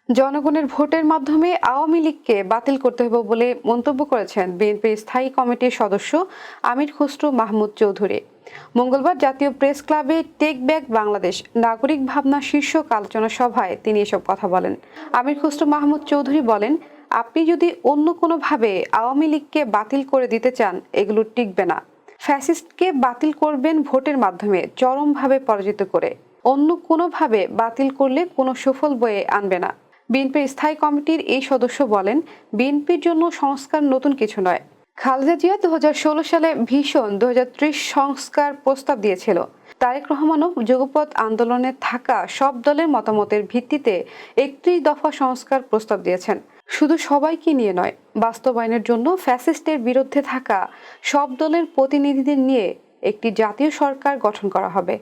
জনগণের ভোটের মাধ্যমে আওয়ামী লীগকে বাতিল করতে হবে বলে মন্তব্য করেছেন বিএনপির স্থায়ী কমিটির সদস্য আমির খসরু মাহমুদ চৌধুরী। মঙ্গলবার জাতীয় প্রেস ক্লাবে টেক ব্যাক বাংলাদেশ নাগরিক ভাবনা শীর্ষক আলোচনা সভায় তিনি এসব কথা বলেন। আমির খসরু মাহমুদ চৌধুরী বলেন, আপনি যদি অন্য কোনোভাবে আওয়ামী লীগকে বাতিল করে দিতে চান, এগুলো টিকবে না। ফ্যাসিস্টকে বাতিল করবেন ভোটের মাধ্যমে চরমভাবে পরাজিত করে। অন্য কোনোভাবে বাতিল করলে কোনো সুফল বয়ে আনবে না। বিএনপির স্থায়ী কমিটির এই সদস্য বলেন, বিএনপির জন্য সংস্কার নতুন কিছু নয়। খালেদা জিয়া 2016 সালে ভীষণ 2030 সংস্কার প্রস্তাব দিয়েছিল। তারেক রহমানও যুগপৎ আন্দোলনে থাকা সব দলের মতামতের ভিত্তিতে 31 দফা সংস্কার প্রস্তাব দিয়েছেন। শুধু সবাইকে নিয়ে নয়, বাস্তবায়নের জন্য ফ্যাসিস্টের বিরুদ্ধে থাকা সব দলের প্রতিনিধিদের নিয়ে একটি জাতীয় সরকার গঠন করা হবে।